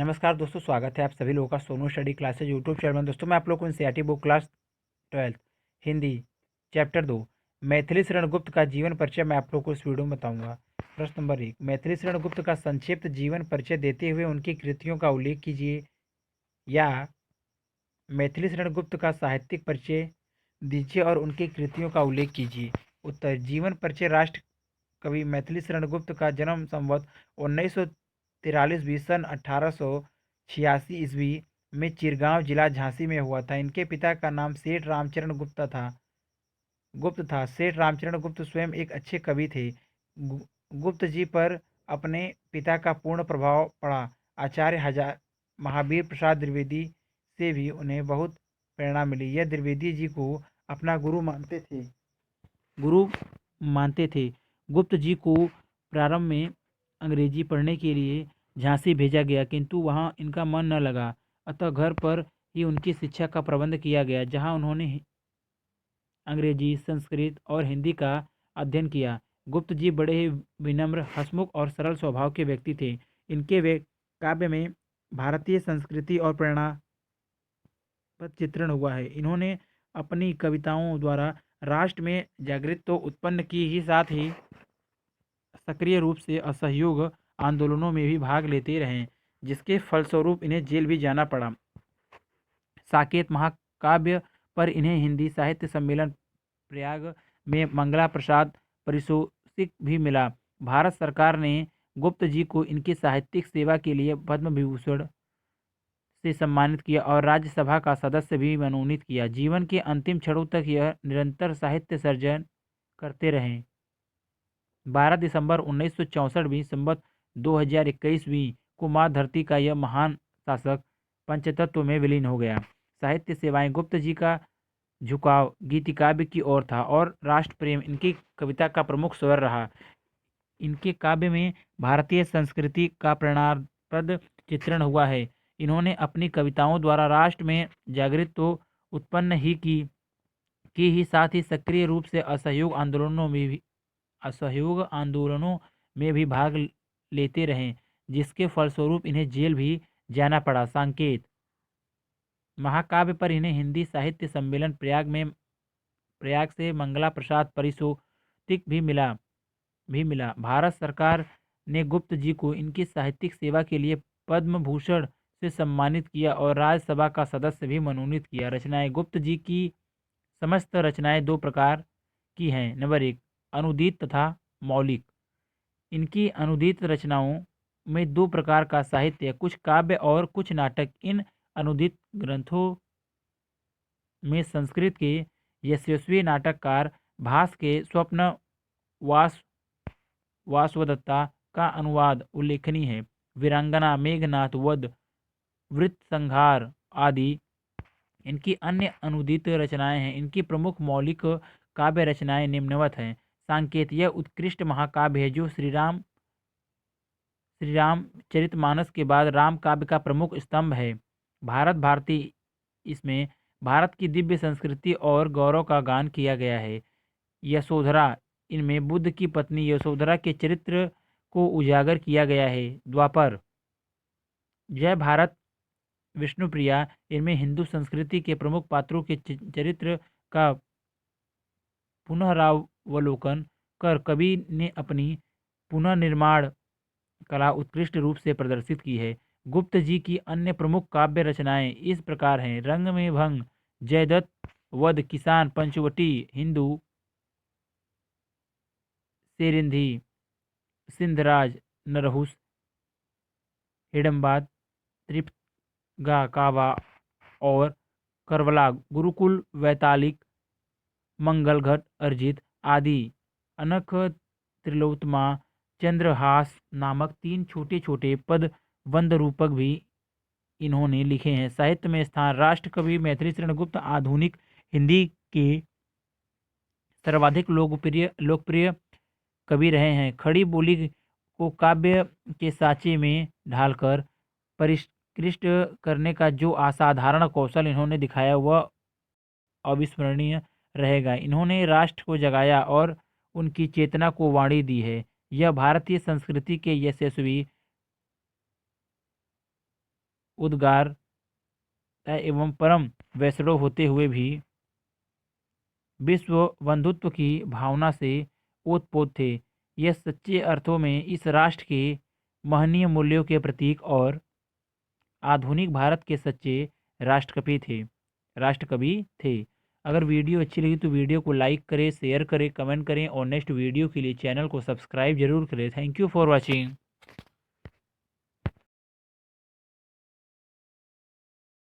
नमस्कार दोस्तों, स्वागत है आप सभी लोगों का Sonu study classes YouTube channel में। दोस्तों मैं आप लोगों को NCERT book class 12 Hindi chapter 2 Maithili Sharan Gupt का जीवन परिचय मैं आप लोगों को इस वीडियो में बताऊंगा। प्रश्न नंबर 1, मैथिली शरण गुप्त का संक्षिप्त जीवन परिचय देते हुए उनकी कृतियों का उल्लेख कीजिए, या मैथिली शरण गुप्त का साहित्यिक परिचय दीजिए और उनकी कृतियों का उल्लेख कीजिए। उत्तर, जीवन परिचय। राष्ट्र कवि मैथिली शरण गुप्त का जन्म संवत 1943 सन 1886 ईस्वी में चिरगांव जिला झांसी में हुआ था। इनके पिता का नाम सेठ रामचरण गुप्त था। सेठ रामचरण गुप्त स्वयं एक अच्छे कवि थे। गुप्त जी पर अपने पिता का पूर्ण प्रभाव पड़ा। आचार्य हजार महावीर प्रसाद द्विवेदी से भी उन्हें बहुत प्रेरणा मिली। यह द्विवेदी जी को अपना गुरु मानते थे। गुप्त जी को प्रारंभ में अंग्रेजी पढ़ने के लिए झांसी भेजा गया, किंतु वहां इनका मन न लगा। अतः घर पर ही उनकी शिक्षा का प्रबंध किया गया, जहां उन्होंने अंग्रेजी, संस्कृत और हिंदी का अध्ययन किया। गुप्त जी बड़े ही विनम्र, हंसमुख और सरल स्वभाव के व्यक्ति थे। इनके वे काव्य में भारतीय संस्कृति और प्रेरणा पर चित्रण हुआ है। इन्होंने अपनी कविताओं द्वारा राष्ट्र में जागृति तो उत्पन्न की ही, साथ ही सक्रिय रूप से असहयोग आंदोलनों में भी भाग लेते रहे, जिसके फलस्वरूप इन्हें जेल भी जाना पड़ा। साकेत महाकाव्य पर इन्हें हिंदी साहित्य सम्मेलन प्रयाग में मंगला प्रसाद पारितोषिक भी मिला। भारत सरकार ने गुप्त जी को इनकी साहित्यिक सेवा के लिए पद्म विभूषण से सम्मानित किया और राज्यसभा का सदस्य भी मनोनीत किया। जीवन के अंतिम क्षणों तक यह निरंतर साहित्य सर्जन करते रहे। 12 दिसंबर 1964 संवत 2021 को माँ धरती का यह महान शासक पंचतत्व में विलीन हो गया। साहित्य सेवाएं। गुप्त जी का झुकाव गीति काव्य की ओर था और राष्ट्र प्रेम इनकी कविता का प्रमुख स्वर रहा। इनके काव्य में भारतीय संस्कृति का प्रेरणास्पद चित्रण हुआ है। इन्होंने अपनी कविताओं द्वारा राष्ट्र में जागृति तो उत्पन्न ही की ही, साथ ही सक्रिय रूप से असहयोग आंदोलनों में भी भाग लेते रहे, जिसके फलस्वरूप इन्हें जेल भी जाना पड़ा। संकेत महाकाव्य पर इन्हें हिंदी साहित्य सम्मेलन प्रयाग से मंगला प्रसाद पारितोषिक भी मिला। भारत सरकार ने गुप्त जी को इनकी साहित्यिक सेवा के लिए पद्म भूषण से सम्मानित किया और राज्यसभा का सदस्य भी मनोनीत किया। रचनाएं। गुप्त जी की समस्त रचनाएं दो प्रकार की हैं। नंबर 1, अनुदित तथा मौलिक। इनकी अनुदित रचनाओं में दो प्रकार का साहित्य, कुछ काव्य और कुछ नाटक। इन अनुदित ग्रंथों में संस्कृत के यशस्वी नाटककार भास के स्वप्न वासवदत्ता का अनुवाद उल्लेखनीय है। वीरांगना, मेघनाथ वध, वृत्त संहार आदि इनकी अन्य अनुदित रचनाएं हैं। इनकी प्रमुख मौलिक काव्य रचनाएं निम्नवत हैं। सांकेत, यह उत्कृष्ट महाकाव्य है जो श्री रामचरितमानस के बाद राम काव्य का प्रमुख स्तंभ है। भारत भारती, इसमें भारत की दिव्य संस्कृति और गौरव का गान किया गया है। यशोधरा, इनमें बुद्ध की पत्नी यशोधरा के चरित्र को उजागर किया गया है। द्वापर, जय भारत, विष्णुप्रिया, इनमें हिंदू संस्कृति के प्रमुख पात्रों के चरित्र का पुनरावलोकन कर कवि ने अपनी पुनर्निर्माण कला उत्कृष्ट रूप से प्रदर्शित की है। गुप्त जी की अन्य प्रमुख काव्य रचनाएं इस प्रकार हैं। रंग में भंग, जयदत्त वध, किसान, पंचवटी, हिंदू, सेरिंधी, सिंधराज, नरहुस, हिडम्बा, त्रिपगा कावा और करबला, गुरुकुल, वैतालिक, मंगलघट, अर्जित आदि। अनख, त्रिलोत्तमा, चंद्रहास नामक 3 छोटे छोटे पदबंध रूपक भी इन्होंने लिखे हैं। साहित्य में स्थान। राष्ट्र कवि मैथिली शरण गुप्त आधुनिक हिंदी के सर्वाधिक लोकप्रिय कवि रहे हैं। खड़ी बोली को काव्य के साँचे में ढालकर परिष्कृत करने का जो असाधारण कौशल इन्होंने दिखाया वह अविस्मरणीय रहेगा। इन्होंने राष्ट्र को जगाया और उनकी चेतना को वाणी दी है। यह भारतीय संस्कृति के यशस्वी उद्गार एवं परम वैष्णव होते हुए भी विश्व बंधुत्व की भावना से ओतप्रोत थे। यह सच्चे अर्थों में इस राष्ट्र के महनीय मूल्यों के प्रतीक और आधुनिक भारत के सच्चे राष्ट्रकवि थे। अगर वीडियो अच्छी लगी तो वीडियो को लाइक करें, शेयर करें, कमेंट करें और नेक्स्ट वीडियो के लिए चैनल को सब्सक्राइब जरूर करें। Thank you for watching.